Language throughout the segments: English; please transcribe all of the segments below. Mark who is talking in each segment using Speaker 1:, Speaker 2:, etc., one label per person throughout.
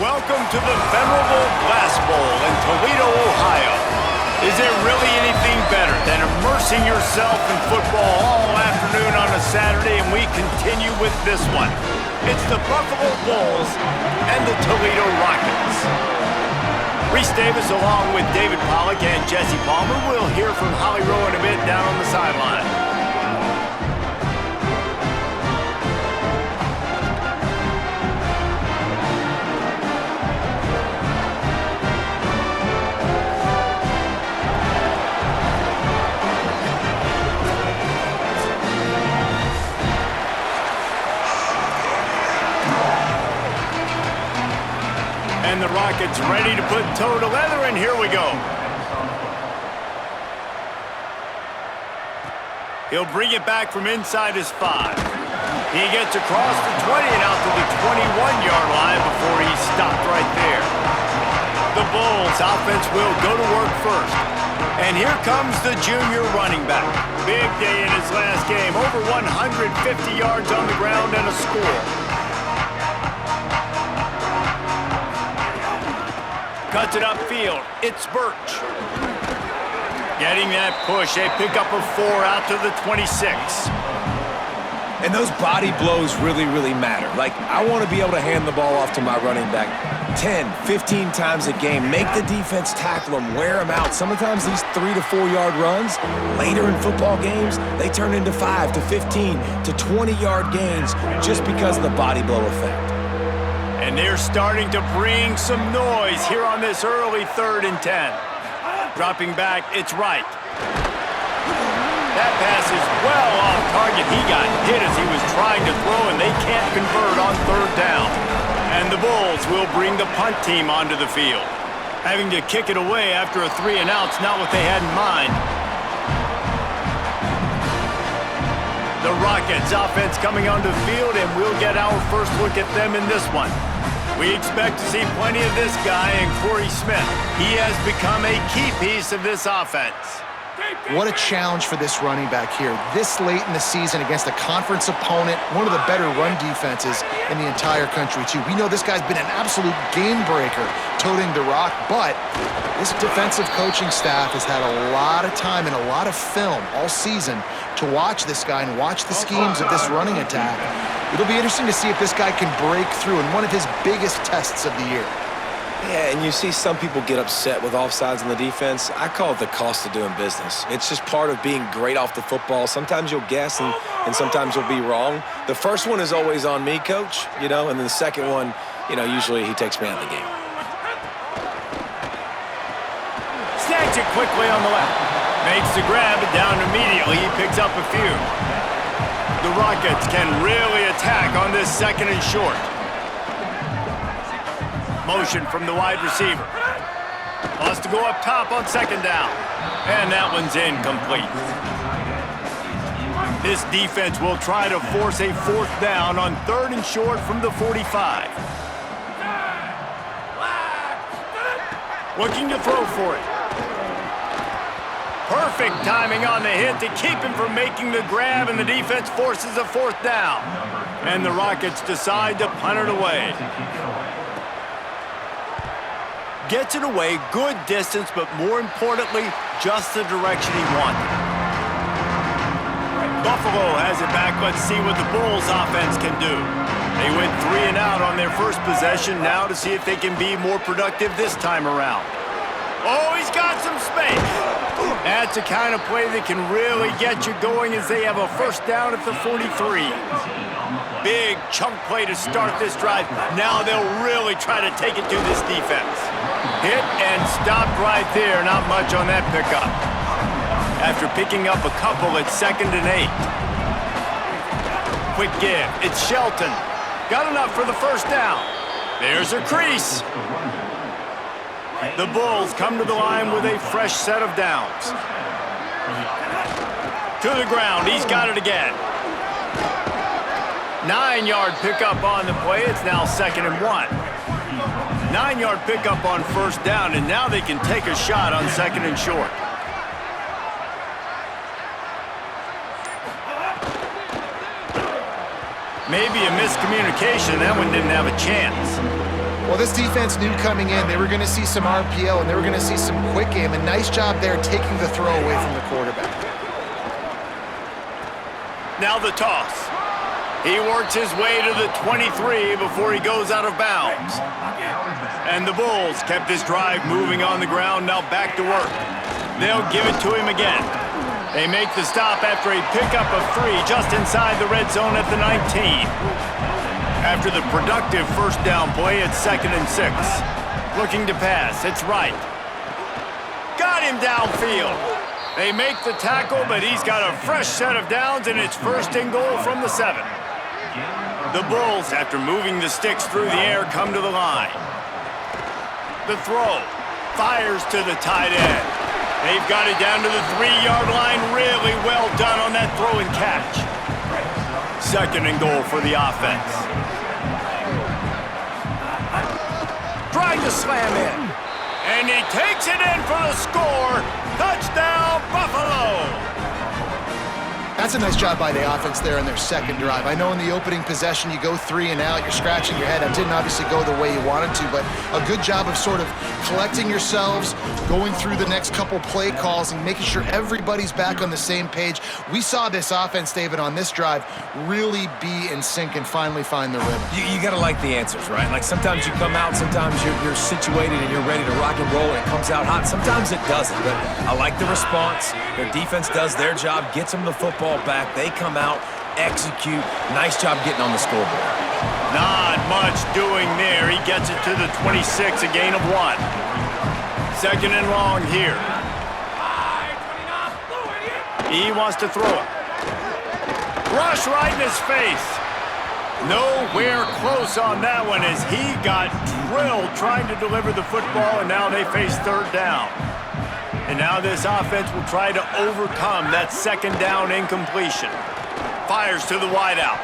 Speaker 1: Welcome to the venerable Glass Bowl in Toledo, Ohio. Is there really anything better than immersing yourself in football all afternoon on a Saturday, and we continue with this one. It's the Buffalo Bulls and the Toledo Rockets. Reese Davis along with David Pollack and Jesse Palmer. We'll hear from Holly Rowe in a bit down on the sideline. And the Rockets ready to put toe to leather, and here we go. He'll bring it back from inside his 5. He gets across the 20 and out to the 21-yard line before he's stopped right there. The Bulls offense will go to work first. And here comes the junior running back. Big day in his last game. Over 150 yards on the ground and a score. Cuts it upfield. It's Birch. Getting that push. They pick up a 4 out to the 26.
Speaker 2: And those body blows really, really matter. Like, I want to be able to hand the ball off to my running back 10, 15 times a game. Make the defense tackle them, wear them out. Sometimes these 3 to 4 yard runs, later in football games, they turn into 5 to 15 to 20 yard gains just because of the body blow effect.
Speaker 1: And they're starting to bring some noise here on this early 3rd and 10. Dropping back, it's Wright. That pass is well off target. He got hit as he was trying to throw, and they can't convert on 3rd down. And the Bulls will bring the punt team onto the field. Having to kick it away after a 3 and out's not what they had in mind. The Rockets offense coming onto the field, and we'll get our first look at them in this one. We expect to see plenty of this guy in Corey Smith. He has become a key piece of this offense.
Speaker 3: What a challenge for this running back here. This late in the season against a conference opponent, one of the better run defenses in the entire country, too. We know this guy's been an absolute game breaker toting the rock, but this defensive coaching staff has had a lot of time and a lot of film all season to watch this guy and watch the schemes of this running attack. It'll be interesting to see if this guy can break through in one of his biggest tests of the year.
Speaker 2: Yeah, and you see some people get upset with offsides in the defense. I call it the cost of doing business. It's just part of being great off the football. Sometimes you'll guess and sometimes you'll be wrong. The first one is always on me, coach, and then the second one, usually he takes me out of the game.
Speaker 1: Snatch it quickly on the left. Makes the grab, but down immediately. He picks up a few. The Rockets can really attack on this 2nd and short. Motion from the wide receiver. Wants to go up top on 2nd down. And that one's incomplete. This defense will try to force a 4th down on 3rd and short from the 45. Looking to throw for it. Perfect timing on the hit to keep him from making the grab, and the defense forces a 4th down. And the Rockets decide to punt it away. Gets it away, good distance, but more importantly, just the direction he wanted. Buffalo has it back. Let's see what the Bulls offense can do. They went 3 and out on their first possession, now to see if they can be more productive this time around. Oh, he's got some space. That's the kind of play that can really get you going as they have a 1st down at the 43. Big chunk play to start this drive. Now they'll really try to take it to this defense. Hit and stopped right there. Not much on that pickup. After picking up a couple at 2nd and 8. Quick give. It's Shelton. Got enough for the 1st down. There's a crease. The Bulls come to the line with a fresh set of downs. To the ground. He's got it again. 9-yard pickup on the play. It's now 2nd and 1. 9-yard pickup on 1st down, and now they can take a shot on 2nd and short. Maybe a miscommunication. That one didn't have a chance.
Speaker 3: Well, this defense knew coming in they were going to see some RPO and they were going to see some quick game. A nice job there taking the throw away from the quarterback.
Speaker 1: Now the toss. He works his way to the 23 before he goes out of bounds. And the Bulls kept this drive moving on the ground, now back to work. They'll give it to him again. They make the stop after a pickup of 3 just inside the red zone at the 19. After the productive first down play, it's 2nd and 6. Looking to pass, it's right. Got him downfield. They make the tackle, but he's got a fresh set of downs, and it's 1st and goal from the 7. The Bulls, after moving the sticks through the air, come to the line. The throw fires to the tight end. They've got it down to the 3-yard line. Really well done on that throw and catch. 2nd and goal for the offense. Trying to slam in. And he takes it in for the score. Touchdown, Buffalo!
Speaker 3: That's a nice job by the offense there in their second drive. I know in the opening possession you go 3 and out, you're scratching your head. That didn't obviously go the way you wanted to, but a good job of sort of collecting yourselves, going through the next couple play calls and making sure everybody's back on the same page. We saw this offense, David, on this drive really be in sync and finally find the rhythm.
Speaker 2: You got to like the answers, right? Like sometimes you come out, sometimes you're situated and you're ready to rock and roll and it comes out hot. Sometimes it doesn't, but I like the response. Their defense does their job, gets them the football back. They come out, execute. Nice job getting on the scoreboard.
Speaker 1: Not much doing there. He gets it to the 26, a gain of 1. 2nd and long here. He wants to throw it. Rush right in his face. Nowhere close on that one as he got drilled trying to deliver the football, and now they face 3rd down. And now this offense will try to overcome that 2nd down incompletion. Fires to the wideout.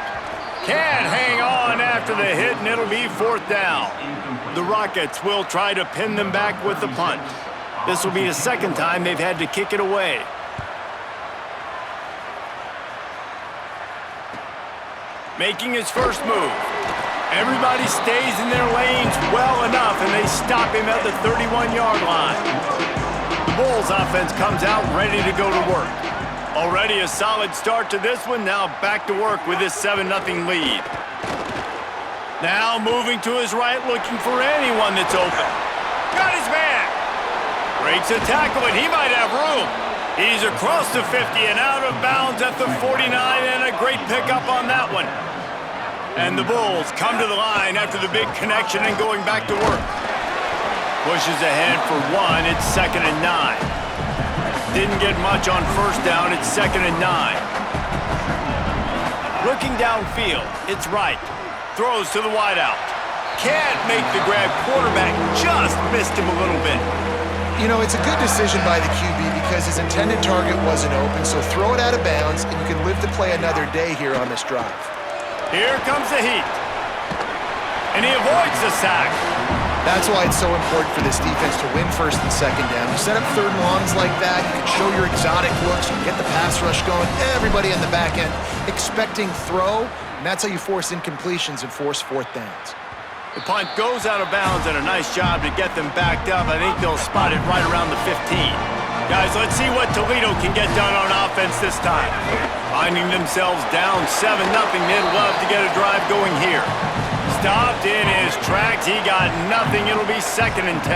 Speaker 1: Can't hang on after the hit, and it'll be 4th down. The Rockets will try to pin them back with the punt. This will be the 2nd time they've had to kick it away. Making his first move. Everybody stays in their lanes well enough, and they stop him at the 31-yard line. The Bulls offense comes out ready to go to work. Already a solid start to this one, now back to work with this 7-0 lead. Now moving to his right, looking for anyone that's open. Got his man. Breaks a tackle, and he might have room. He's across the 50 and out of bounds at the 49, and a great pickup on that one. And the Bulls come to the line after the big connection and going back to work. Pushes ahead for 1, it's 2nd and 9. Didn't get much on 1st down, it's 2nd and 9. Looking downfield, it's right. Throws to the wideout. Can't make the grab, quarterback just missed him a little bit.
Speaker 3: You know, it's a good decision by the QB because his intended target wasn't open, so throw it out of bounds and you can live to play another day here on this drive.
Speaker 1: Here comes the heat. And he avoids the sack.
Speaker 3: That's why it's so important for this defense to win 1st and 2nd down. You set up 3rd and longs like that, you can show your exotic looks, you can get the pass rush going, everybody on the back end expecting throw, and that's how you force incompletions and force 4th downs.
Speaker 1: The punt goes out of bounds, and a nice job to get them backed up. I think they'll spot it right around the 15. Guys, let's see what Toledo can get done on offense this time. Finding themselves down 7-0, they'd love to get a drive going here. Stopped in his tracks. He got nothing. It'll be 2nd and 10.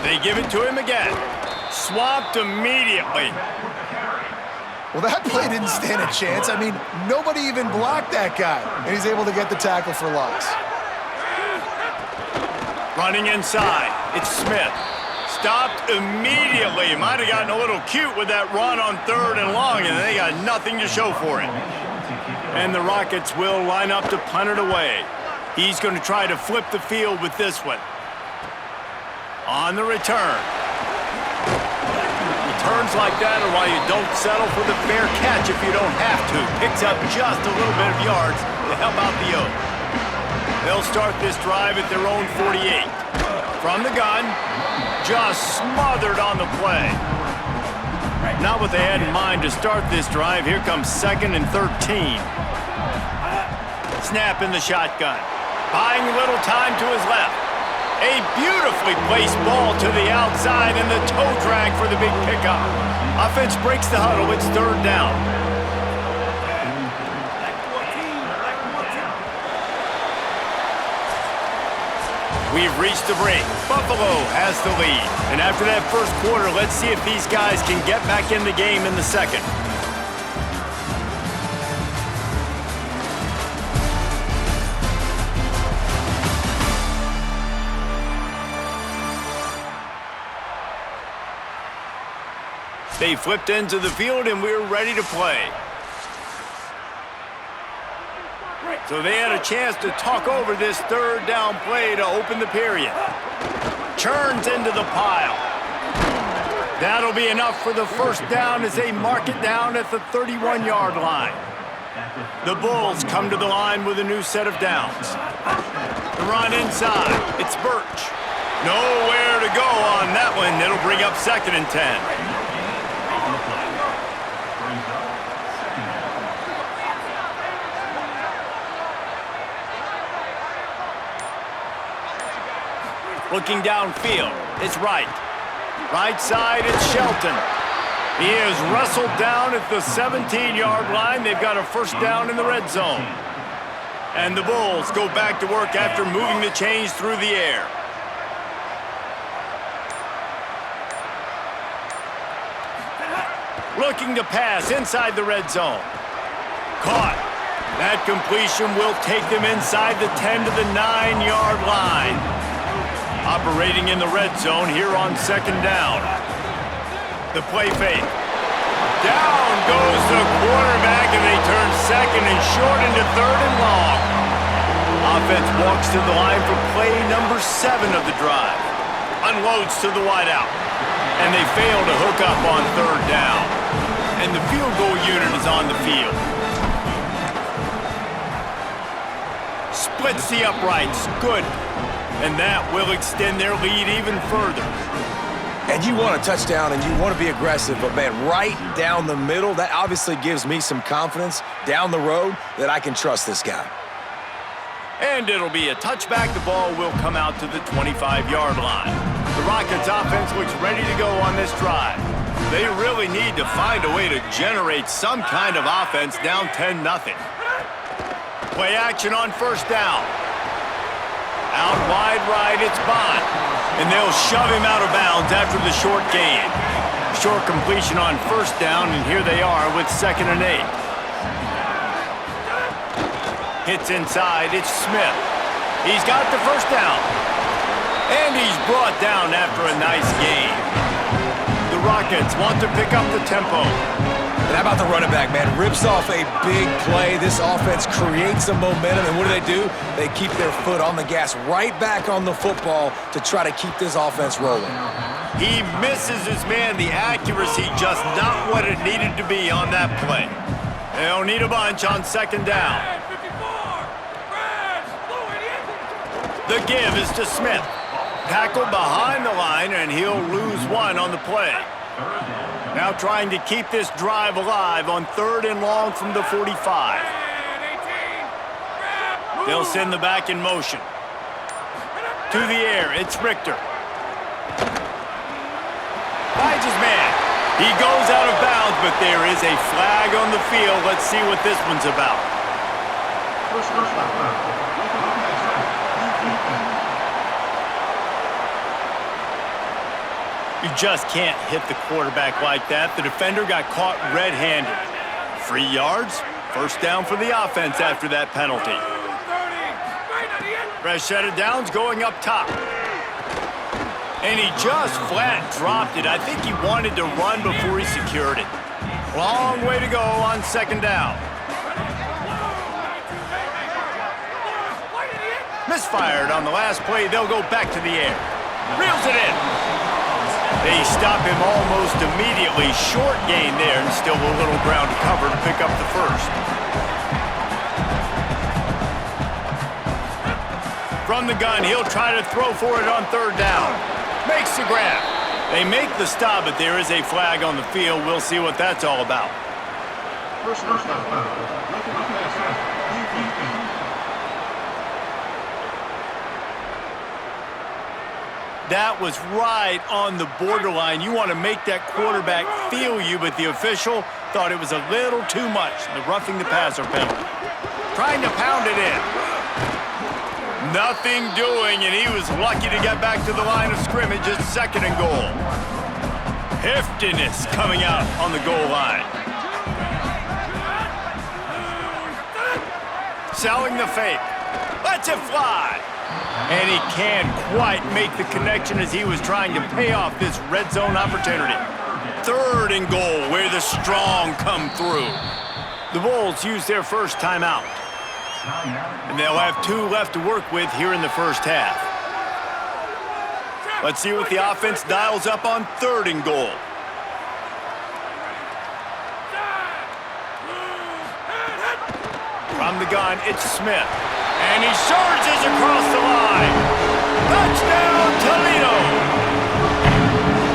Speaker 1: They give it to him again. Swamped immediately.
Speaker 3: Well, that play didn't stand a chance. I mean, nobody even blocked that guy, and he's able to get the tackle for loss.
Speaker 1: Running inside, it's Smith. Stopped immediately. Might have gotten a little cute with that run on 3rd and long, and they got nothing to show for it. And the Rockets will line up to punt it away. He's going to try to flip the field with this one. On the return. Returns like that are why you don't settle for the fair catch if you don't have to. Picks up just a little bit of yards to help out the Oak. They'll start this drive at their own 48. From the gun, just smothered on the play. Not what they had in mind to start this drive. Here comes 2nd and 13. Snap in the shotgun. Buying a little time to his left. A beautifully placed ball to the outside and the toe drag for the big pickup. Offense breaks the huddle. It's 3rd down. We've reached the break. Buffalo has the lead. And after that first quarter, let's see if these guys can get back in the game in the second. They flipped into the field, and we're ready to play. So they had a chance to talk over this 3rd down play to open the period. Churns into the pile. That'll be enough for the 1st down as they mark it down at the 31-yard line. The Bulls come to the line with a new set of downs. The run inside. It's Birch. Nowhere to go on that one. It'll bring up 2nd and 10. Looking downfield, it's Wright. Right side, it's Shelton. He is wrestled down at the 17-yard line. They've got a 1st down in the red zone. And the Bulls go back to work after moving the chains through the air. Looking to pass inside the red zone. Caught. That completion will take them inside the 10 to the 9-yard line. Operating in the red zone here on 2nd down. The play fake. Down goes the quarterback, and they turn 2nd and short into 3rd and long. Offense walks to the line for play number 7 of the drive. Unloads to the wideout. And they fail to hook up on 3rd down. And the field goal unit is on the field. Splits the uprights. Good. And that will extend their lead even further.
Speaker 2: And you want a touchdown and you want to be aggressive, but man, right down the middle, that obviously gives me some confidence down the road that I can trust this guy.
Speaker 1: And it'll be a touchback. The ball will come out to the 25-yard line. The Rockets offense looks ready to go on this drive. They really need to find a way to generate some kind of offense down 10-0. Play action on 1st down. Out wide right, it's Bond. And they'll shove him out of bounds after the short gain. Short completion on 1st down, and here they are with 2nd and 8. Hits inside, it's Smith. He's got the 1st down. And he's brought down after a nice gain. The Rockets want to pick up the tempo.
Speaker 2: And how about the running back, man? Rips off a big play. This offense creates some momentum, and what do? They keep their foot on the gas, right back on the football to try to keep this offense rolling.
Speaker 1: He misses his man. The accuracy just not what it needed to be on that play. They'll need a bunch on 2nd down. The give is to Smith. Tackled behind the line, and he'll lose 1 on the play. Now trying to keep this drive alive on 3rd and long from the 45. They'll send the back in motion. To the air, it's Richter. Finds his man. He goes out of bounds, but there is a flag on the field. Let's see what this one's about. You just can't hit the quarterback like that. The defender got caught red-handed. 3 yards, 1st down for the offense after that penalty. Fresh set of downs going up top. And he just flat dropped it. I think he wanted to run before he secured it. Long way to go on 2nd down. Misfired on the last play. They'll go back to the air. Reels it in. They stop him almost immediately. Short gain there, and still a little ground to cover to pick up the 1st. From the gun, he'll try to throw for it on 3rd down. Makes the grab. They make the stop, but there is a flag on the field. We'll see what that's all about. That was right on the borderline. You want to make that quarterback feel you, but the official thought it was a little too much. The roughing the passer penalty. Trying to pound it in. Nothing doing, and he was lucky to get back to the line of scrimmage at 2nd and goal. Heftiness coming out on the goal line. Selling the fake. Lets it fly. And he can't quite make the connection as he was trying to pay off this red zone opportunity. 3rd and goal, where the strong come through. The Bulls use their first timeout. And they'll have 2 left to work with here in the first half. Let's see what the offense dials up on 3rd and goal. From the gun, it's Smith. And he surges across the line. Touchdown, Toledo!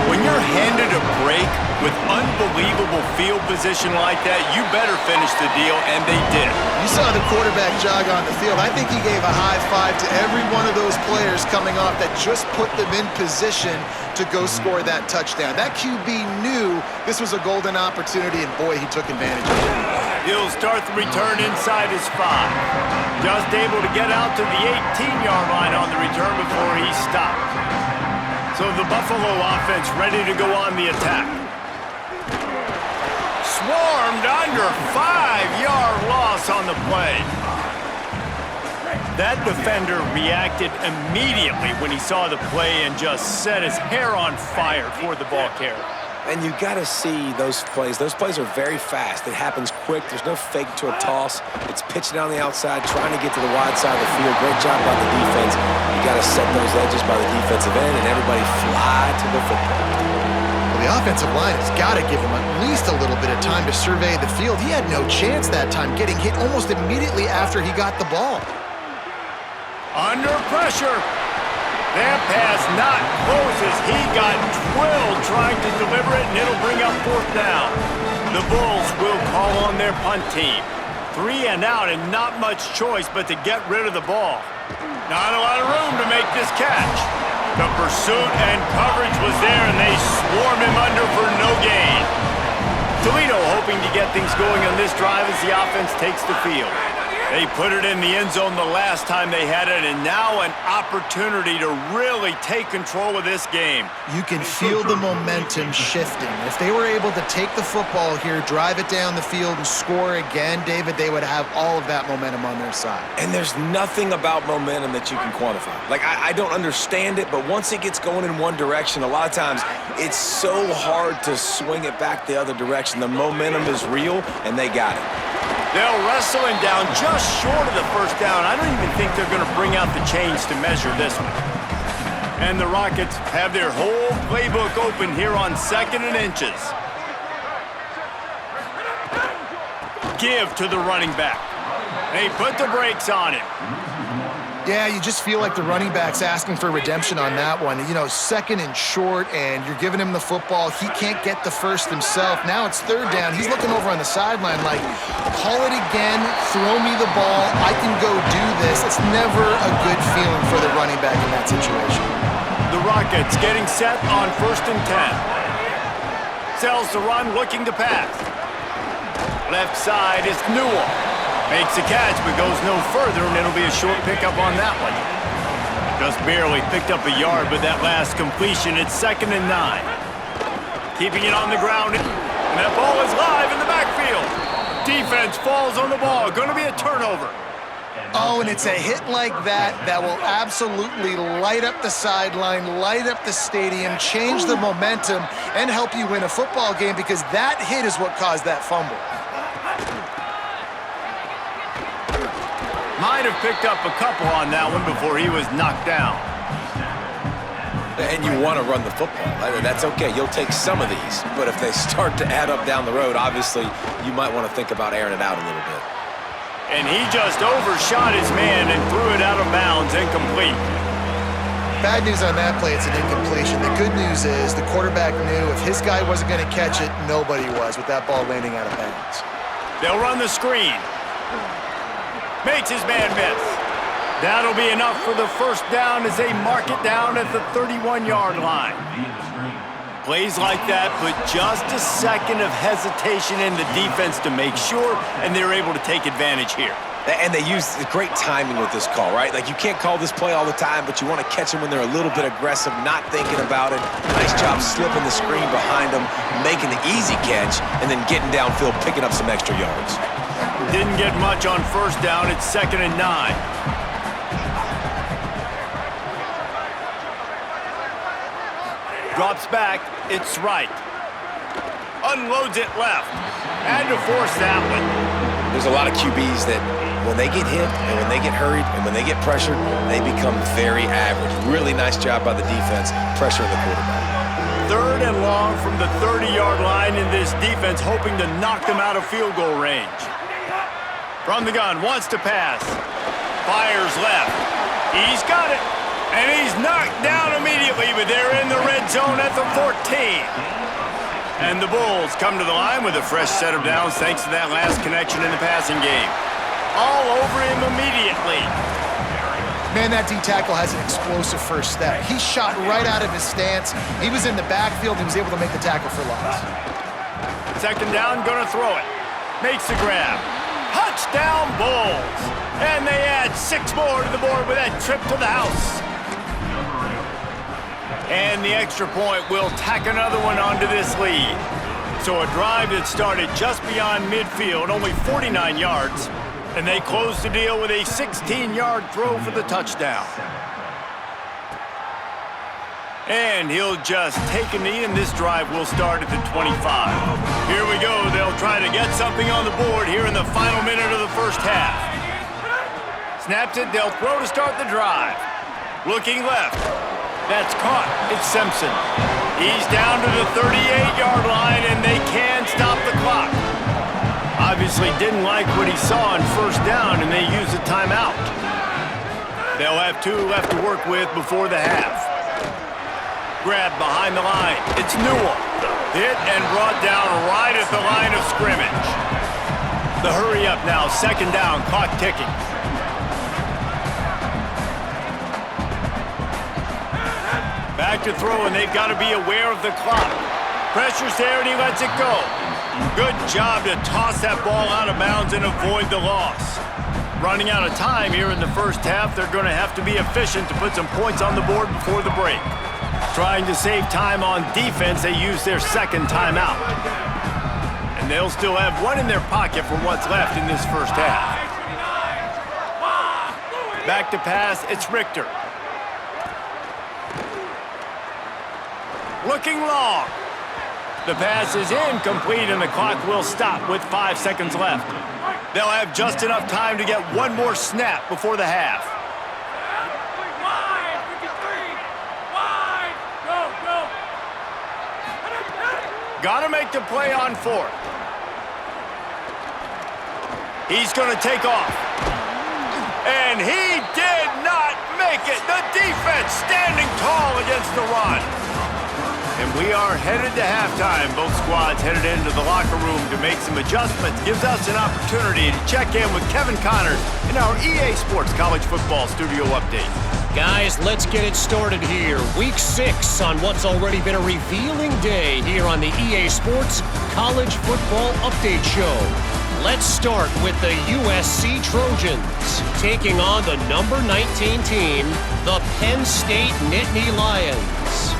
Speaker 1: When you're handed a break with unbelievable field position like that, you better finish the deal, and they did.
Speaker 3: You saw the quarterback jog on the field. I think he gave a high five to every one of those players coming off that just put them in position to go score that touchdown. That QB knew this was a golden opportunity, and boy, he took advantage of it.
Speaker 1: He'll start the return inside his 5. Just able to get out to the 18-yard line on the return before he stopped. So the Buffalo offense ready to go on the attack. Swarmed under, 5-yard loss on the play. That defender reacted immediately when he saw the play and just set his hair on fire toward the ball carrier.
Speaker 2: And you got to see those plays. Those plays are very fast. It happens quick. There's no fake to a toss. It's pitching down the outside, trying to get to the wide side of the field. Great job by the defense. You got to set those edges by the defensive end, and everybody fly to the football.
Speaker 3: Well, the offensive line has got to give him at least a little bit of time to survey the field. He had no chance that time, getting hit almost immediately after he got the ball.
Speaker 1: Under pressure. That pass not close as he got drilled trying to deliver it, and it'll bring up 4th down. The Bulls will call on their punt team. 3 and out and not much choice but to get rid of the ball. Not a lot of room to make this catch. The pursuit and coverage was there, and they swarm him under for no gain. Toledo hoping to get things going on this drive as the offense takes the field. They put it in the end zone the last time they had it, and now an opportunity to really take control of this game.
Speaker 3: You can feel the momentum shifting. If they were able to take the football here, drive it down the field, and score again, David, they would have all of that momentum on their side.
Speaker 2: And there's nothing about momentum that you can quantify. Like, I don't understand it, but once it gets going in one direction, a lot of times it's so hard to swing it back the other direction. The momentum is real, and they got it.
Speaker 1: They'll wrestle him down just short of the 1st down. I don't even think they're going to bring out the chains to measure this one. And the Rockets have their whole playbook open here on 2nd and inches. Give to the running back. They put the brakes on him.
Speaker 3: Yeah, you just feel like the running back's asking for redemption on that one. You know, 2nd and short, and you're giving him the football. He can't get the 1st himself. Now it's 3rd down. He's looking over on the sideline like, call it again, throw me the ball, I can go do this. It's never a good feeling for the running back in that situation.
Speaker 1: The Rockets getting set on 1st and 10. Sells the run, looking to pass. Left side is Newell. Makes a catch, but goes no further, and it'll be a short pickup on that one. Just barely picked up a yard with that last completion. It's 2nd and 9. Keeping it on the ground, and that ball is live in the backfield. Defense falls on the ball. Going to be a turnover.
Speaker 3: Oh, and it's a hit like that that will absolutely light up the sideline, light up the stadium, change the momentum, and help you win a football game, because that hit is what caused that fumble.
Speaker 1: Might have picked up a couple on that one before he was knocked down.
Speaker 2: And you want to run the football. That's okay. You'll take some of these. But if they start to add up down the road, obviously, you might want to think about airing it out a little bit.
Speaker 1: And he just overshot his man and threw it out of bounds, incomplete.
Speaker 3: Bad news on that play, it's an incompletion. The good news is the quarterback knew if his guy wasn't going to catch it, nobody was with that ball landing out of bounds.
Speaker 1: They'll run the screen. Makes his man miss. That'll be enough for the first down as they mark it down at the 31-yard line. Plays like that put just a second of hesitation in the defense to make sure, and they're able to take advantage here.
Speaker 2: And they use great timing with this call, right? Like, you can't call this play all the time, but you want to catch them when they're a little bit aggressive, not thinking about it. Nice job slipping the screen behind them, making the easy catch, and then getting downfield, picking up some extra yards.
Speaker 1: Didn't get much on first down. It's 2nd and 9. Drops back. It's right. Unloads it left. Had to force that one.
Speaker 2: There's a lot of QBs that when they get hit and when they get hurried and when they get pressured, they become very average. Really nice job by the defense pressuring the quarterback.
Speaker 1: 3rd and long from the 30-yard line in this defense, hoping to knock them out of field goal range. From the gun, wants to pass. Fires left. He's got it. And he's knocked down immediately, but they're in the red zone at the 14. And the Bulls come to the line with a fresh set of downs thanks to that last connection in the passing game. All over him immediately.
Speaker 3: Man, that D-tackle has an explosive first step. He shot right out of his stance. He was in the backfield. He was able to make the tackle for loss.
Speaker 1: 2nd down, gonna throw it. Makes the grab. Touchdown, Bulls. And they add 6 more to the board with that trip to the house. And the extra point will tack another one onto this lead. So a drive that started just beyond midfield, only 49 yards, and they close the deal with a 16-yard throw for the touchdown. And he'll just take a knee, and this drive will start at the 25. Here we go. They'll try to get something on the board here in the final minute of the first half. Snaps it. They'll throw to start the drive. Looking left. That's caught. It's Simpson. He's down to the 38-yard line, and they can stop the clock. Obviously didn't like what he saw on first down, and they use a timeout. They'll have 2 left to work with before the half. Grab behind the line. It's Newell. Hit and brought down right at the line of scrimmage. The hurry up now. 2nd down. Clock ticking. Back to throw, and they've got to be aware of the clock. Pressure's there, and he lets it go. Good job to toss that ball out of bounds and avoid the loss. Running out of time here in the first half, they're going to have to be efficient to put some points on the board before the break. Trying to save time on defense, they use their 2nd timeout. And they'll still have 1 in their pocket for what's left in this first half. Back to pass, it's Richter. Looking long. The pass is incomplete, and the clock will stop with 5 seconds left. They'll have just enough time to get 1 more snap before the half. Got to make the play on 4th. He's going to take off. And he did not make it. The defense standing tall against the run. And we are headed to halftime. Both squads headed into the locker room to make some adjustments. Gives us an opportunity to check in with Kevin Connors in our EA Sports College Football Studio Update.
Speaker 4: Guys, let's get it started here. Week 6 on what's already been a revealing day here on the EA Sports College Football Update Show. Let's start with the USC Trojans taking on the number 19 team, the Penn State Nittany Lions.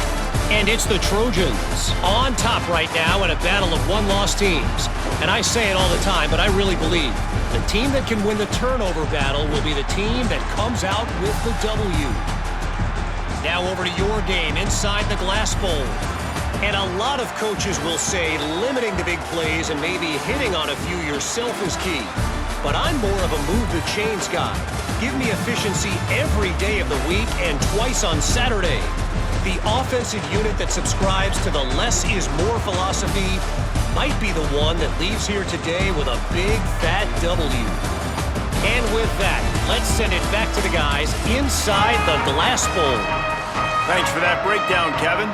Speaker 4: And it's the Trojans on top right now in a battle of 1-loss teams. And I say it all the time, but I really believe the team that can win the turnover battle will be the team that comes out with the W. Now over to your game inside the Glass Bowl. And a lot of coaches will say limiting the big plays and maybe hitting on a few yourself is key. But I'm more of a move the chains guy. Give me efficiency every day of the week and twice on Saturday. The offensive unit that subscribes to the less is more philosophy might be the one that leaves here today with a big fat W. And with that, let's send it back to the guys inside the Glass Bowl.
Speaker 1: Thanks for that breakdown, Kevin.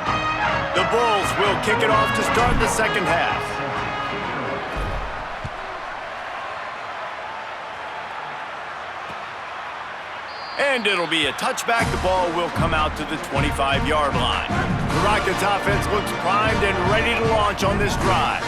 Speaker 1: The Bulls will kick it off to start the second half. And it'll be a touchback. The ball will come out to the 25-yard line. The Rockets offense looks primed and ready to launch on this drive.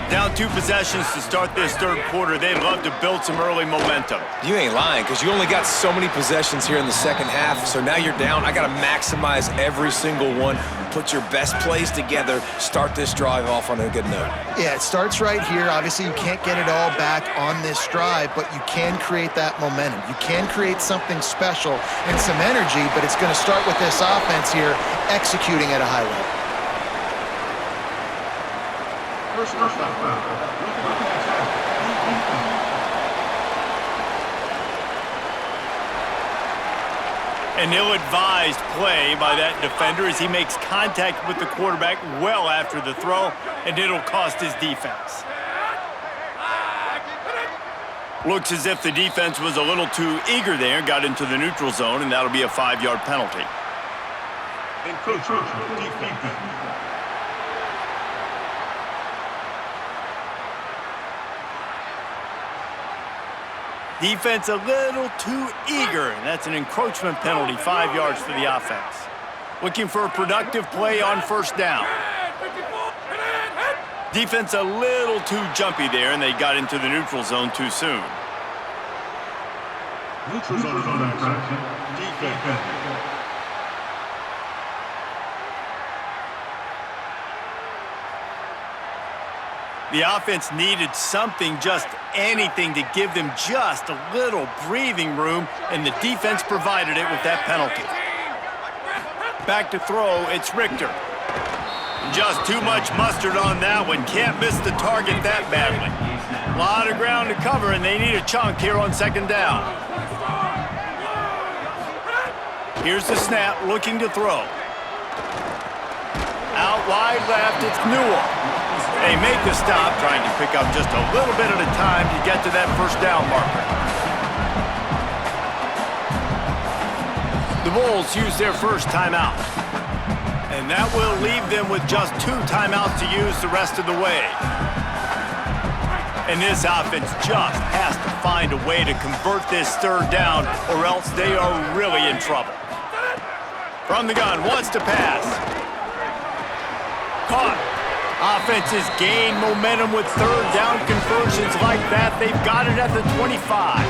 Speaker 1: Down 2 possessions to start this third quarter. They'd love to build some early momentum.
Speaker 2: You ain't lying, because you only got so many possessions here in the second half, so now you're down. I got to maximize every single one, put your best plays together, start this drive off on a good note.
Speaker 3: Yeah, it starts right here. Obviously, you can't get it all back on this drive, but you can create that momentum. You can create something special and some energy, but it's going to start with this offense here executing at a high level.
Speaker 1: An ill-advised play by that defender as he makes contact with the quarterback well after the throw, and it'll cost his defense. Looks as if the defense was a little too eager there, got into the neutral zone, and that'll be a 5-yard penalty. Defense a little too eager, and that's an encroachment penalty, 5 yards for the offense. Looking for a productive play on first down. Defense a little too jumpy there, and they got into the neutral zone too soon.
Speaker 5: Neutral zone infraction. Defense.
Speaker 1: The offense needed something, just anything, to give them just a little breathing room, and the defense provided it with that penalty. Back to throw, it's Richter. Just too much mustard on that one. Can't miss the target that badly. A lot of ground to cover, and they need a chunk here on second down. Here's the snap, looking to throw. Out wide left, it's Newell. They make the stop, trying to pick up just a little bit at a time to get to that first down marker. The Bulls use their first timeout. And that will leave them with just 2 timeouts to use the rest of the way. And this offense just has to find a way to convert this third down, or else they are really in trouble. From the gun, wants to pass. Caught. Offenses gain momentum with third down conversions like that. They've got it at the 25.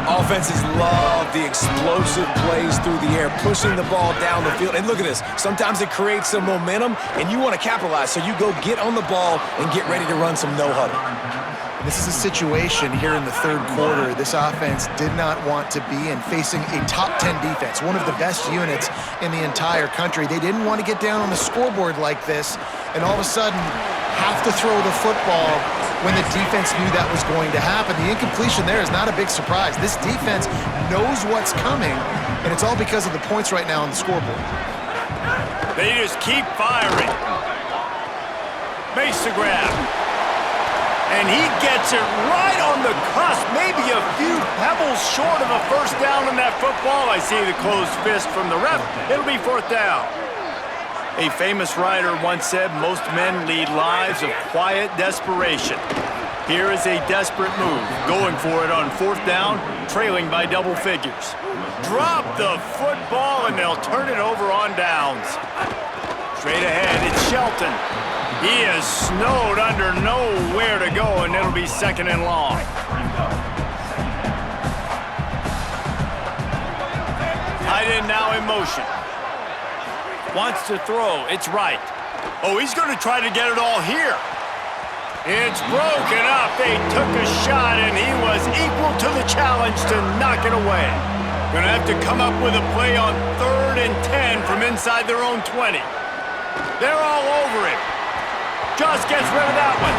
Speaker 2: Offenses love the explosive plays through the air, pushing the ball down the field. And look at this. Sometimes it creates some momentum, and you want to capitalize. So you go get on the ball and get ready to run some no-huddle.
Speaker 3: This is a situation here in the third quarter this offense did not want to be in, facing a top 10 defense, one of the best units in the entire country. They didn't want to get down on the scoreboard like this and all of a sudden have to throw the football when the defense knew that was going to happen. The incompletion there is not a big surprise. This defense knows what's coming, and it's all because of the points right now on the scoreboard.
Speaker 1: They just keep firing. Makes the grab. And he gets it right on the cusp, maybe a few pebbles short of a first down on that football. I see the closed fist from the ref. It'll be fourth down. A famous writer once said, most men lead lives of quiet desperation. Here is a desperate move, going for it on fourth down, trailing by double figures. Drop the football, and they'll turn it over on downs. Straight ahead, it's Shelton. He is snowed under, nowhere to go, and it'll be second and long. Tight end now in motion. Wants to throw, it's right. Oh, he's going to try to get it all here. It's broken up. They took a shot, and he was equal to the challenge to knock it away. Going to have to come up with a play on 3rd and 10 from inside their own 20. They're all over it. Just gets rid of that one.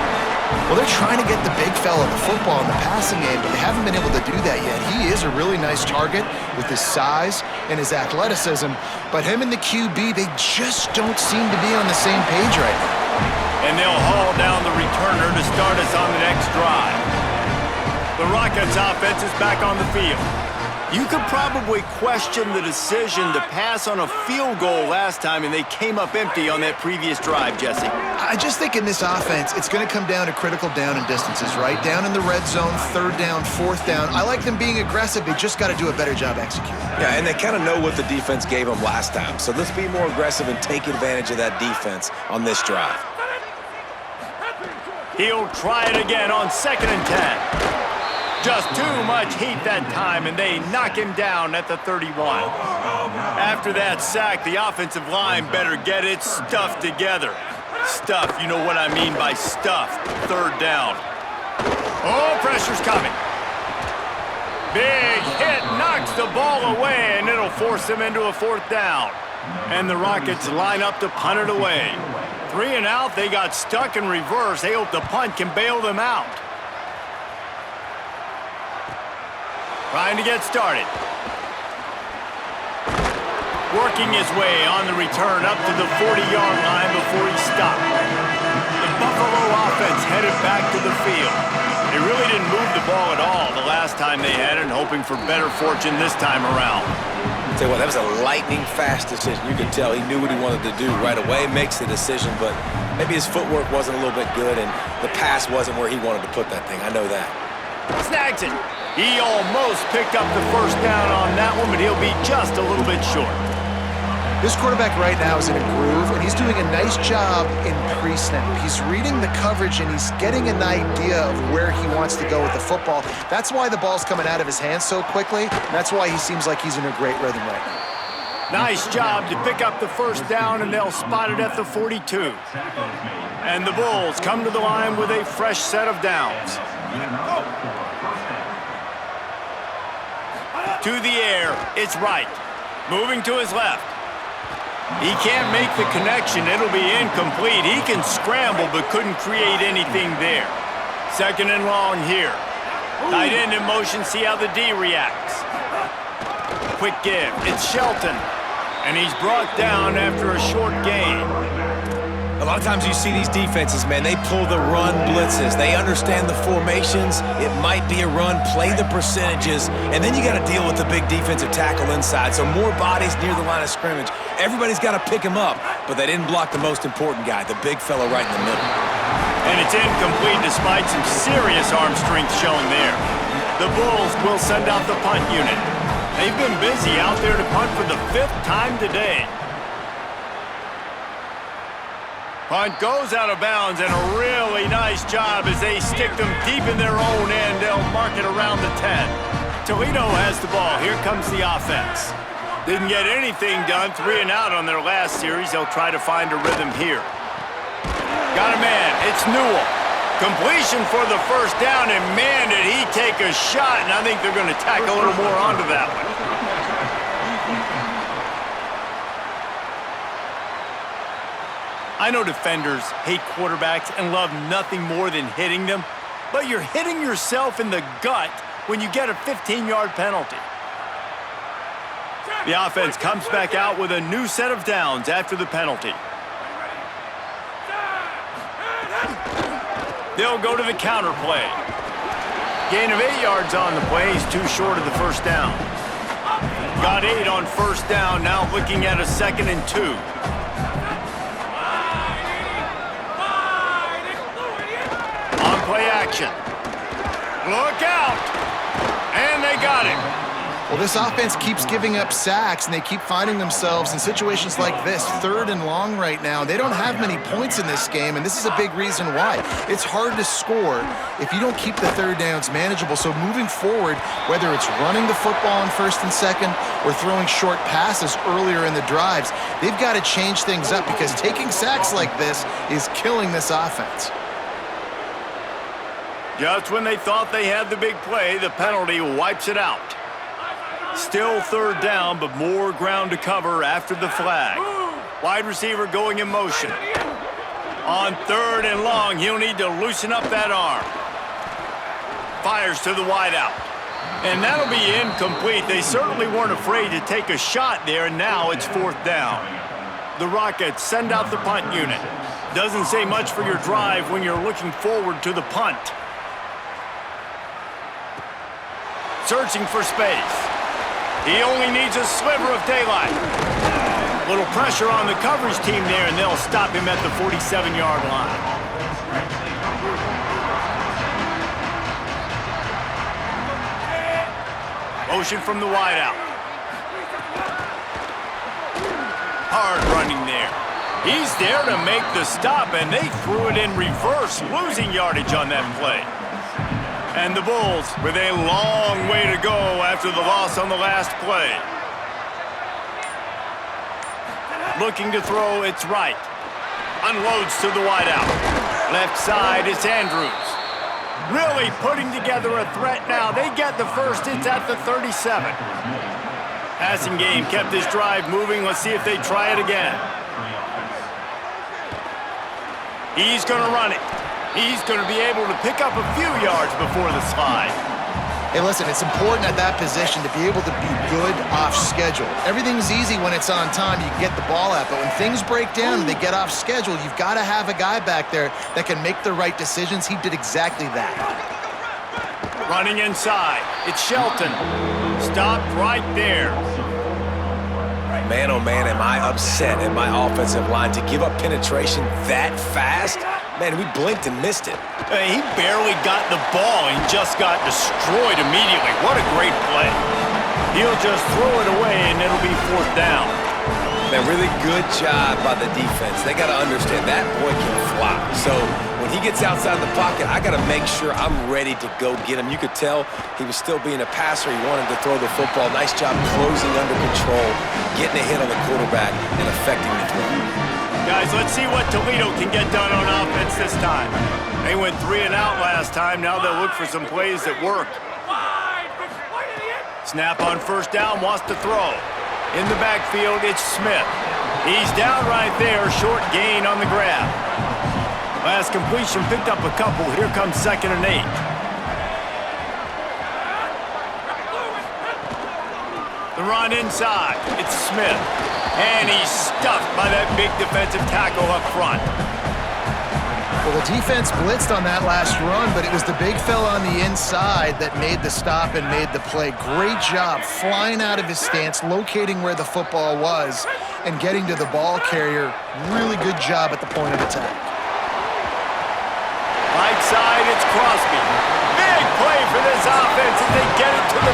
Speaker 3: Well, they're trying to get the big fella the football in the passing game, but they haven't been able to do that yet. He is a really nice target with his size and his athleticism, but him and the QB, they just don't seem to be on the same page right now.
Speaker 1: And they'll haul down the returner to start us on the next drive. The Rockets offense is back on the field. You could probably question the decision to pass on a field goal last time, and they came up empty on that previous drive, Jesse.
Speaker 3: I just think in this offense, it's going to come down to critical down and distances, right? Down in the red zone, third down, fourth down. I like them being aggressive. They just got to do a better job executing.
Speaker 2: Yeah, and they kind of know what the defense gave them last time. So let's be more aggressive and take advantage of that defense on this drive.
Speaker 1: He'll try it again on 2nd and 10. Just too much heat that time, and they knock him down at the 31. After that sack, the offensive line better get its stuff together. Stuff, you know what I mean by stuff. Third down. Oh, pressure's coming. Big hit knocks the ball away, and it'll force him into a 4th down. And the Rockets line up to punt it away. 3 and out, they got stuck in reverse. They hope the punt can bail them out. Trying to get started. Working his way on the return up to the 40-yard line before he stopped. The Buffalo offense headed back to the field. They really didn't move the ball at all the last time they had it, and hoping for better fortune this time around.
Speaker 2: Tell you what, that was a lightning-fast decision. You could tell he knew what he wanted to do right away, makes the decision, but maybe his footwork wasn't a little bit good, and the pass wasn't where he wanted to put that thing. I know that.
Speaker 1: Snags it. He almost picked up the 1st down on that one, but he'll be just a little bit short.
Speaker 3: This quarterback right now is in a groove, and he's doing a nice job in pre-snap. He's reading the coverage, and he's getting an idea of where he wants to go with the football. That's why the ball's coming out of his hands so quickly, and that's why he seems like he's in a great rhythm right now.
Speaker 1: Nice job to pick up the 1st down, and they'll spot it at the 42. And the Bulls come to the line with a fresh set of downs. To the air, it's right. Moving to his left. He can't make the connection. It'll be incomplete. He can scramble, but couldn't create anything there. 2nd and long here. Tight end in motion, see how the D reacts. Quick give, it's Shelton. And he's brought down after a short gain.
Speaker 2: A lot of times you see these defenses, man, they pull the run blitzes. They understand the formations. It might be a run, play the percentages, and then you got to deal with the big defensive tackle inside. So more bodies near the line of scrimmage. Everybody's got to pick him up, but they didn't block the most important guy, the big fella right in the middle.
Speaker 1: And it's incomplete despite some serious arm strength shown there. The Bulls will send out the punt unit. They've been busy out there to punt for the 5th time today. Punt goes out of bounds, and a really nice job as they stick them deep in their own end. They'll mark it around the 10. Toledo has the ball. Here comes the offense. Didn't get anything done. 3 and out on their last series. They'll try to find a rhythm here. Got a man. It's Newell. Completion for the 1st down, and man, did he take a shot, and I think they're going to tack a little more onto that one. I know defenders hate quarterbacks and love nothing more than hitting them, but you're hitting yourself in the gut when you get a 15-yard penalty. The offense comes back out with a new set of downs after the penalty. They'll go to the counter play. Gain of 8 yards on the play. He's too short of the 1st down. Got 8 on 1st down, now looking at a 2nd and 2. Play action. Look out! And they got him.
Speaker 3: Well, this offense keeps giving up sacks, and they keep finding themselves in situations like this, 3rd and long right now. They don't have many points in this game, and this is a big reason why. It's hard to score if you don't keep the 3rd downs manageable. So moving forward, whether it's running the football on 1st and 2nd or throwing short passes earlier in the drives, they've got to change things up because taking sacks like this is killing this offense.
Speaker 1: Just when they thought they had the big play, the penalty wipes it out. Still 3rd down, but more ground to cover after the flag. Wide receiver going in motion. On 3rd and long, he'll need to loosen up that arm. Fires to the wideout. And that'll be incomplete. They certainly weren't afraid to take a shot there, and now it's 4th down. The Rockets send out the punt unit. Doesn't say much for your drive when you're looking forward to the punt. Searching for space. He only needs a sliver of daylight. Little pressure on the coverage team there, and they'll stop him at the 47-yard line. Motion from the wideout. Hard running there. He's there to make the stop, and they threw it in reverse, losing yardage on that play. And the Bulls with a long way to go after the loss on the last play. Looking to throw, it's right. Unloads to the wideout. Left side, it's Andrews. Really putting together a threat now. They get the first. It's at the 37. Passing game kept this drive moving. Let's see if they try it again. He's going to run it. He's going to be able to pick up a few yards before the slide.
Speaker 3: Hey, listen, it's important at that position to be able to be good off schedule. Everything's easy when it's on time. You can get the ball out. But when things break down and they get off schedule, you've got to have a guy back there that can make the right decisions. He did exactly that.
Speaker 1: Running inside. It's Shelton. Stopped right there.
Speaker 2: Man, oh man, am I upset at my offensive line to give up penetration that fast? Man, we blinked and missed it.
Speaker 1: He barely got the ball and just got destroyed immediately. What a great play. He'll just throw it away, and it'll be 4th down.
Speaker 2: Man, really good job by the defense. They got to understand that boy can fly. So when he gets outside the pocket, I got to make sure I'm ready to go get him. You could tell he was still being a passer. He wanted to throw the football. Nice job closing under control, getting a hit on the quarterback, and affecting the throw.
Speaker 1: Guys, let's see what Toledo can get done on offense this time. They went 3 and out last time. Now they'll look for some plays that work. Snap on 1st down, wants to throw. In the backfield, it's Smith. He's down right there, short gain on the grab. Last completion picked up a couple. Here comes 2nd and 8. The run inside. It's Smith. And he's stuffed by that big defensive tackle up front.
Speaker 3: Well, the defense blitzed on that last run, but it was the big fella on the inside that made the stop and made the play. Great job flying out of his stance, locating where the football was, and getting to the ball carrier. Really good job at the point of attack.
Speaker 1: Right side, it's Crosby. Big play for this offense as they get it to the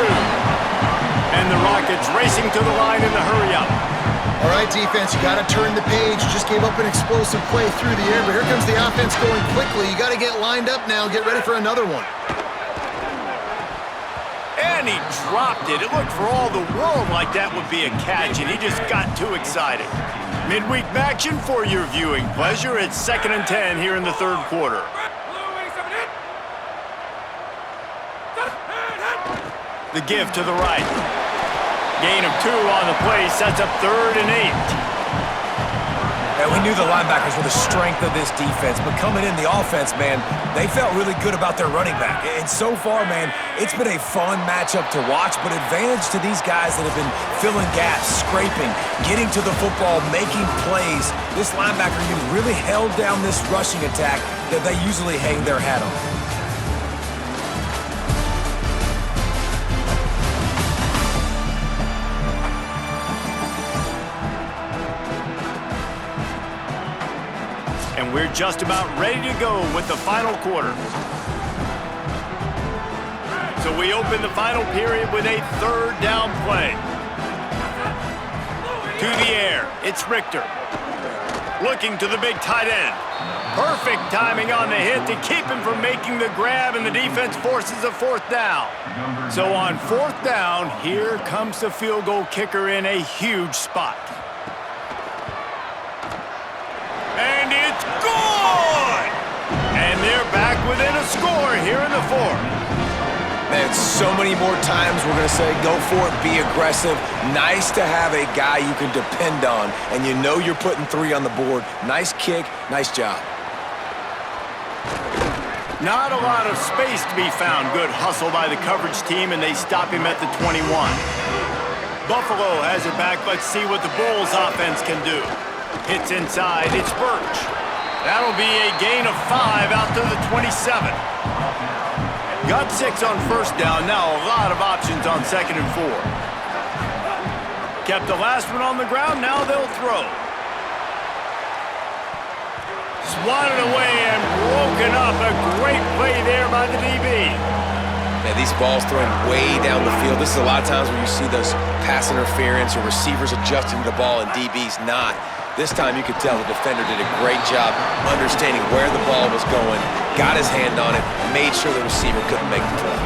Speaker 1: 32. And the Rockets racing to the line in the hurry-up.
Speaker 3: All right, defense, you got to turn the page. You just gave up an explosive play through the air, but here comes the offense going quickly. You got to get lined up now, get ready for another one.
Speaker 1: And he dropped it. It looked for all the world like that would be a catch, and he just got too excited. Midweek action for your viewing pleasure. It's 2nd and 10 here in the 3rd quarter. The give to the right. Gain of 2 on the play sets up 3rd and 8.
Speaker 2: And we knew the linebackers were the strength of this defense, but coming in the offense, man, they felt really good about their running back. And so far, man, it's been a fun matchup to watch, but advantage to these guys that have been filling gaps, scraping, getting to the football, making plays. This linebacker unit really held down this rushing attack that they usually hang their hat on.
Speaker 1: And we're just about ready to go with the final quarter. So we open the final period with a 3rd down play. To the air, it's Richter. Looking to the big tight end. Perfect timing on the hit to keep him from making the grab, and the defense forces a 4th down. So on 4th down, here comes the field goal kicker in a huge spot. And it's good! And they're back within a score here in the 4th.
Speaker 2: Man, so many more times we're going to say go for it, be aggressive. Nice to have a guy you can depend on, and you know you're putting 3 on the board. Nice kick, nice job.
Speaker 1: Not a lot of space to be found. Good hustle by the coverage team, and they stop him at the 21. Buffalo has it back. Let's see what the Bulls offense can do. Hits inside, it's Birch. That'll be a gain of 5 out to the 27. Got 6 on 1st down, now a lot of options on 2nd and 4. Kept the last one on the ground, now they'll throw. Swatted away and broken up. A great play there by the DB.
Speaker 2: Man, these balls thrown way down the field. This is a lot of times where you see those pass interference or receivers adjusting to the ball and DBs not. This time you could tell the defender did a great job understanding where the ball was going, got his hand on it, made sure the receiver couldn't make the play.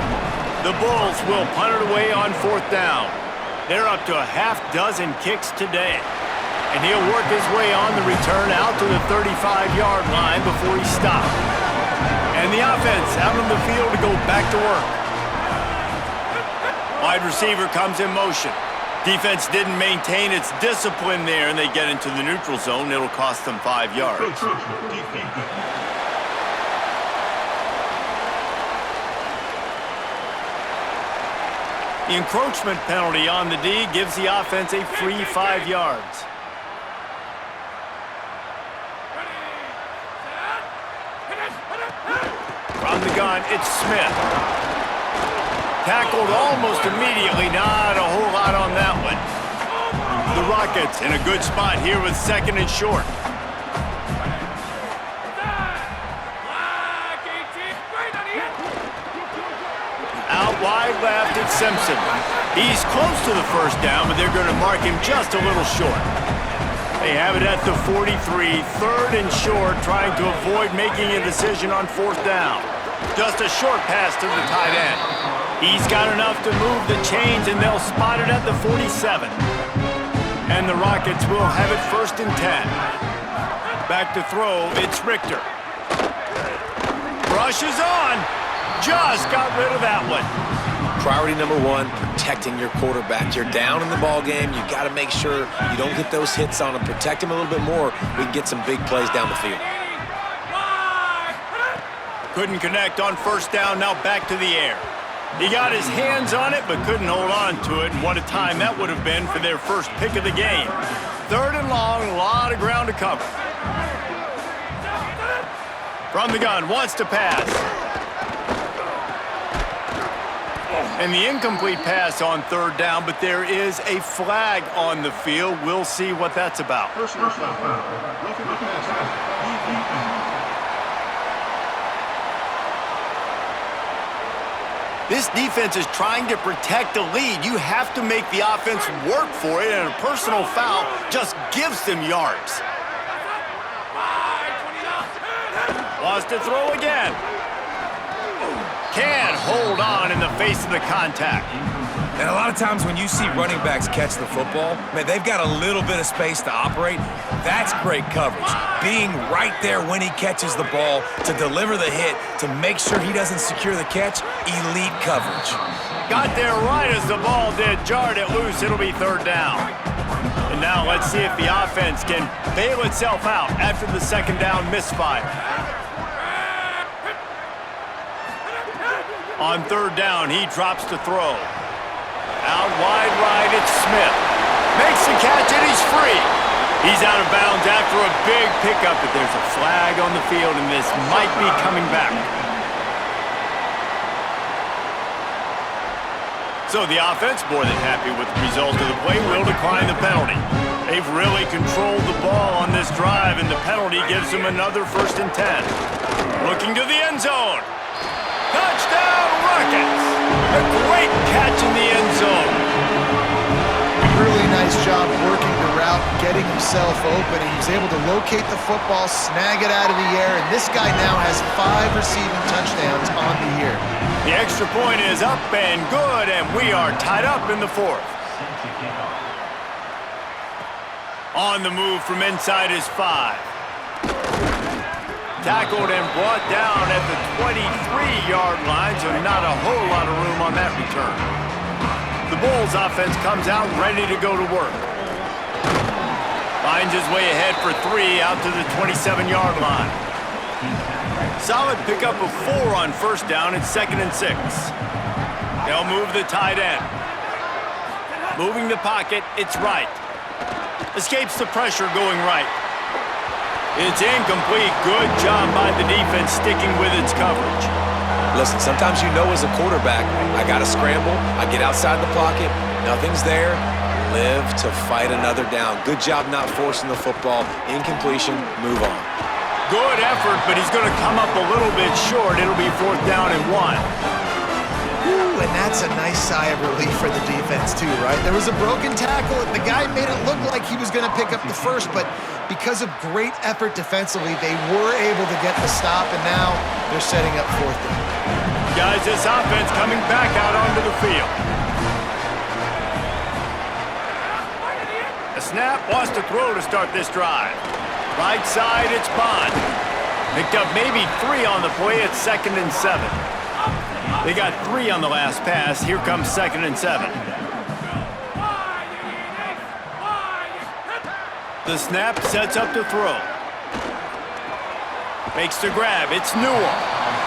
Speaker 1: The Bulls will punt it away on 4th down. They're up to a half dozen kicks today. And he'll work his way on the return out to the 35-yard line before he stopped. And the offense out on the field to go back to work. Wide receiver comes in motion. Defense didn't maintain its discipline there, and they get into the neutral zone. It'll cost them 5 yards. The encroachment penalty on the D gives the offense a free 5 yards. From the gun, it's Smith. Tackled almost immediately, not a whole lot on that one. The Rockets in a good spot here with 2nd and short. Out wide left, it's Simpson. He's close to the 1st down, but they're going to mark him just a little short. They have it at the 43, 3rd and short, trying to avoid making a decision on 4th down. Just a short pass to the tight end. He's got enough to move the chains, and they'll spot it at the 47. And the Rockets will have it 1st and 10. Back to throw, it's Richter. Rushes on. Just got rid of that one.
Speaker 2: Priority number 1, protecting your quarterback. You're down in the ball game. You got to make sure you don't get those hits on him. Protect him a little bit more. We can get some big plays down the field.
Speaker 1: Couldn't connect on 1st down, now back to the air. He got his hands on it, but couldn't hold on to it, and what a time that would have been for their first pick of the game. 3rd and long, a lot of ground to cover. From the gun, wants to pass. And the incomplete pass on 3rd down, but there is a flag on the field. We'll see what that's about. This defense is trying to protect the lead. You have to make the offense work for it, and a personal foul just gives them yards. Wants to throw again. Can't hold on in the face of the contact.
Speaker 2: And a lot of times when you see running backs catch the football, man, they've got a little bit of space to operate. That's great coverage. Being right there when he catches the ball to deliver the hit, to make sure he doesn't secure the catch, elite coverage.
Speaker 1: Got there right as the ball did, jarred it loose. It'll be 3rd down. And now let's see if the offense can bail itself out after the 2nd down misfire. On 3rd down, he drops to throw. Out wide right, it's Smith. Makes the catch, and he's free. He's out of bounds after a big pickup, but there's a flag on the field, and this might be coming back. So the offense, more than happy with the result of the play, will decline the penalty. They've really controlled the ball on this drive, and the penalty gives them another 1st and 10. Looking to the end zone. Touchdown, Rockets! A great catch in the end zone.
Speaker 3: Really nice job working the route, getting himself open. He was able to locate the football, snag it out of the air, and this guy now has 5 receiving touchdowns on the year.
Speaker 1: The extra point is up and good, and we are tied up in the 4th. On the move from inside is 5. Tackled and brought down at the 23-yard line, so not a whole lot of room on that return. The Bulls offense comes out ready to go to work. Finds his way ahead for 3 out to the 27-yard line. Solid pickup of 4 on 1st down and 2nd and 6. They'll move the tight end. Moving the pocket, it's right. Escapes the pressure going right. It's incomplete. Good job by the defense sticking with its coverage.
Speaker 2: Listen, sometimes you know as a quarterback, I got to scramble, I get outside the pocket, nothing's there. live to fight another down. Good job not forcing the football. Incompletion, move on.
Speaker 1: Good effort, but he's going to come up a little bit short. It'll be 4th down and 1.
Speaker 3: Ooh, and that's a nice sigh of relief for the defense too, right? There was a broken tackle. The guy made it look like he was going to pick up the first, but because of great effort defensively, they were able to get the stop, and now they're setting up 4th down.
Speaker 1: Guys, this offense coming back out onto the field. A snap, wants to throw to start this drive. Right side, it's Bond. Picked up maybe 3 on the play. It's 2nd and 7. They got 3 on the last pass. Here comes 2nd and 7. The snap sets up the throw. Makes the grab. It's Newell.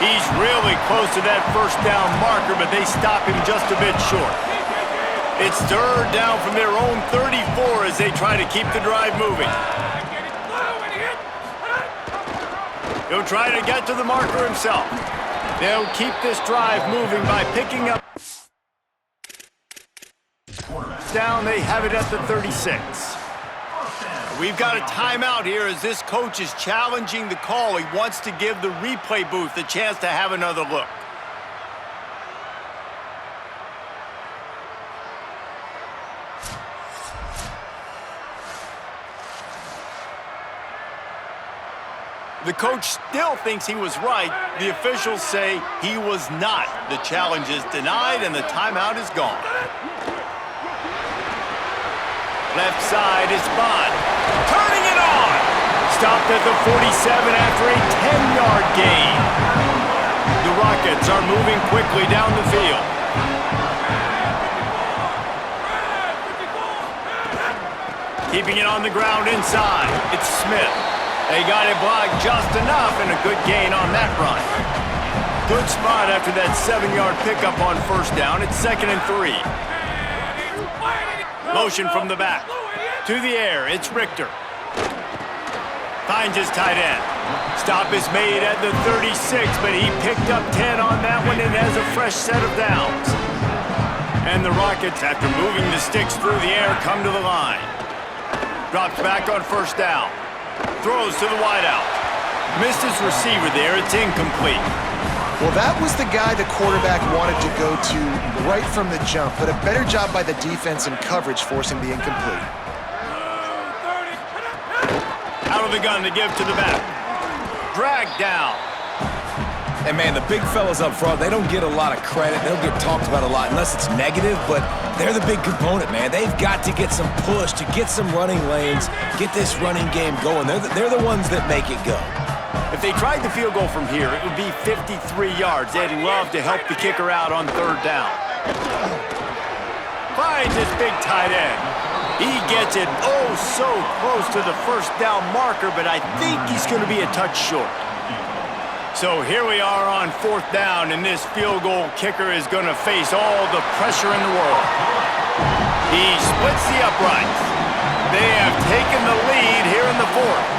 Speaker 1: He's really close to that 1st down marker, but they stop him just a bit short. It's 3rd down from their own 34 as they try to keep the drive moving. He'll try to get to the marker himself. They'll keep this drive moving by picking up. Down, they have it at the 36. We've got a timeout here as this coach is challenging the call. He wants to give the replay booth a chance to have another look. The coach still thinks he was right. The officials say he was not. The challenge is denied and the timeout is gone. Left side is Bond. Turning it on! Stopped at the 47 after a 10-yard gain. The Rockets are moving quickly down the field. Keeping it on the ground inside. It's Smith. They got it blocked just enough and a good gain on that run. Good spot after that 7-yard pickup on 1st down. It's 2nd and 3. Motion from the back. To the air, it's Richter. Finds his tight end. Stop is made at the 36, but he picked up 10 on that one and has a fresh set of downs. And the Rockets, after moving the sticks through the air, come to the line. Drops back on 1st down. Throws to the wideout. Missed his receiver there. It's incomplete.
Speaker 3: Well, that was the guy the quarterback wanted to go to right from the jump, but a better job by the defense in coverage forcing the incomplete.
Speaker 1: Out of the gun to give to the back. Dragged down.
Speaker 2: And man, the big fellas up front, they don't get a lot of credit. They don't get talked about a lot unless it's negative, but they're the big component, man. They've got to get some push, to get some running lanes, get this running game going. They're the ones that make it go.
Speaker 1: If they tried the field goal from here, it would be 53 yards. They'd love to help the kicker out on 3rd down. Finds his big tight end. He gets it oh so close to the 1st down marker, but I think he's going to be a touch short. So here we are on 4th down, and this field goal kicker is going to face all the pressure in the world. He splits the uprights. They have taken the lead here in the 4th.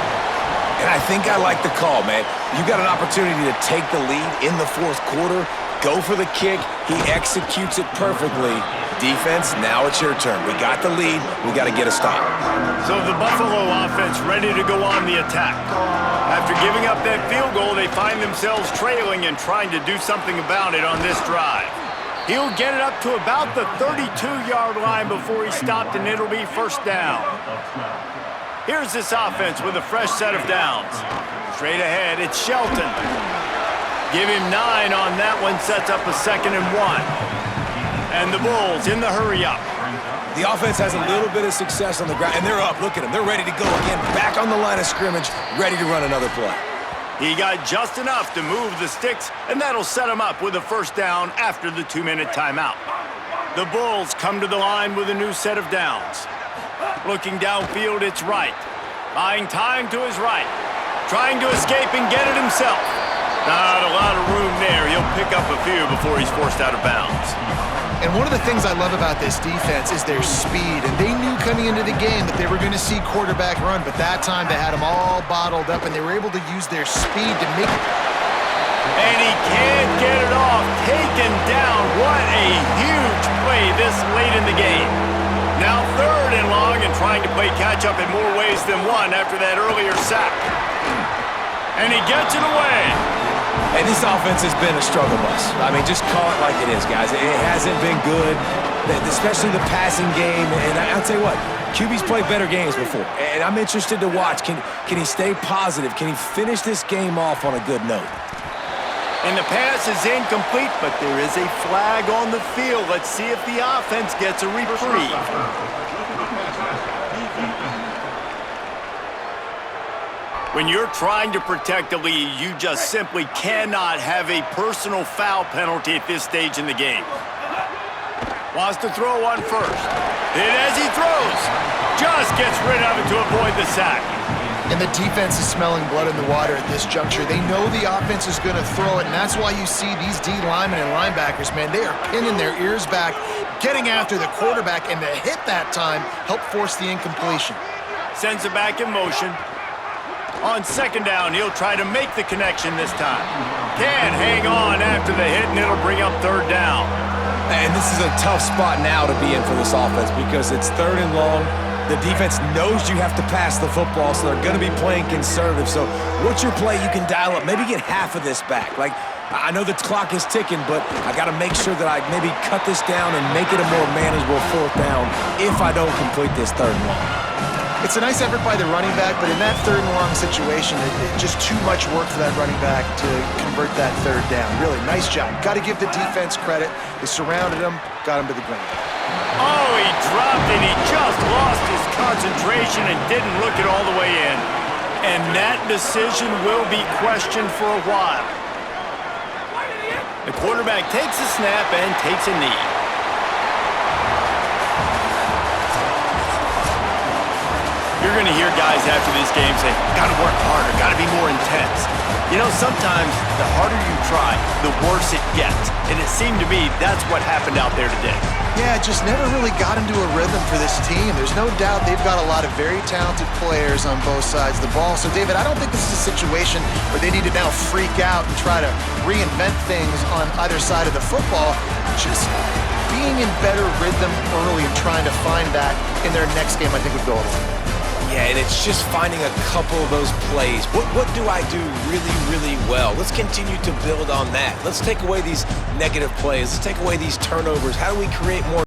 Speaker 2: And I think I like the call, man. You got an opportunity to take the lead in the 4th quarter, go for the kick. He executes it perfectly. Defense, now it's your turn. We got the lead. We got to get a stop.
Speaker 1: So the Buffalo offense ready to go on the attack. After giving up that field goal, they find themselves trailing and trying to do something about it on this drive. He'll get it up to about the 32-yard line before he stopped, and it'll be 1st down. Here's this offense with a fresh set of downs. Straight ahead, it's Shelton. Give him 9 on that one, sets up a 2nd and 1. And the Bulls in the hurry-up.
Speaker 2: The offense has a little bit of success on the ground, and they're up. Look at them. They're ready to go again. Back on the line of scrimmage, ready to run another play.
Speaker 1: He got just enough to move the sticks, and that'll set him up with a 1st down after the 2-minute timeout. The Bulls come to the line with a new set of downs. Looking downfield, it's Wright. Buying time to his right. Trying to escape and get it himself. Not a lot of room there. He'll pick up a few before he's forced out of bounds.
Speaker 3: And one of the things I love about this defense is their speed. And they knew coming into the game that they were going to see quarterback run, but that time they had them all bottled up, and they were able to use their speed to make it.
Speaker 1: And he can't get it off. Taken down. What a huge play this late in the game. Now 3rd and long and trying to play catch-up in more ways than one after that earlier sack. And he gets it away.
Speaker 2: Hey, this offense has been a struggle bus. I mean, just call it like it is, guys. It hasn't been good, especially the passing game. And I'll tell you what, QB's played better games before. And I'm interested to watch. Can he stay positive? Can he finish this game off on a good note?
Speaker 1: And the pass is incomplete, but there is a flag on the field. Let's see if the offense gets a reprieve. When you're trying to protect a lead, you just simply cannot have a personal foul penalty at this stage in the game. Wants to throw on first. And as he throws, just gets rid of it to avoid the sack.
Speaker 3: And the defense is smelling blood in the water at this juncture. They know the offense is going to throw it, and that's why you see these D linemen and linebackers, man, they are pinning their ears back, getting after the quarterback, and the hit that time helped force the incompletion.
Speaker 1: Sends it back in motion. On 2nd down, he'll try to make the connection this time. Can hang on after the hit, and it'll bring up 3rd down.
Speaker 2: And this is a tough spot now to be in for this offense because it's 3rd and long. The defense knows you have to pass the football, so they're going to be playing conservative. So what's your play you can dial up? Maybe get half of this back. Like, I know the clock is ticking, but I got to make sure that I maybe cut this down and make it a more manageable 4th down if I don't complete this 3rd and long.
Speaker 3: It's a nice effort by the running back, but in that 3rd and long situation, it's just too much work for that running back to convert that 3rd down. Really, nice job. Got to give the defense credit. They surrounded him, got him to the ground.
Speaker 1: Oh, he dropped it. He just lost his concentration and didn't look it all the way in. And that decision will be questioned for a while. The quarterback takes a snap and takes a knee. You're going to hear guys after this game say, got to work harder, got to be more intense. You know, sometimes the harder you try, the worse it gets. And it seemed to me that's what happened out there today.
Speaker 3: Yeah, just never really got into a rhythm for this team. There's no doubt they've got a lot of very talented players on both sides of the ball. So, David, I don't think this is a situation where they need to now freak out and try to reinvent things on either side of the football. Just being in better rhythm early and trying to find that in their next game, I think, would go a long way.
Speaker 2: Yeah, and it's just finding a couple of those plays. What do I do really, really well? Let's continue to build on that. Let's take away these negative plays. Let's take away these turnovers. How do we create more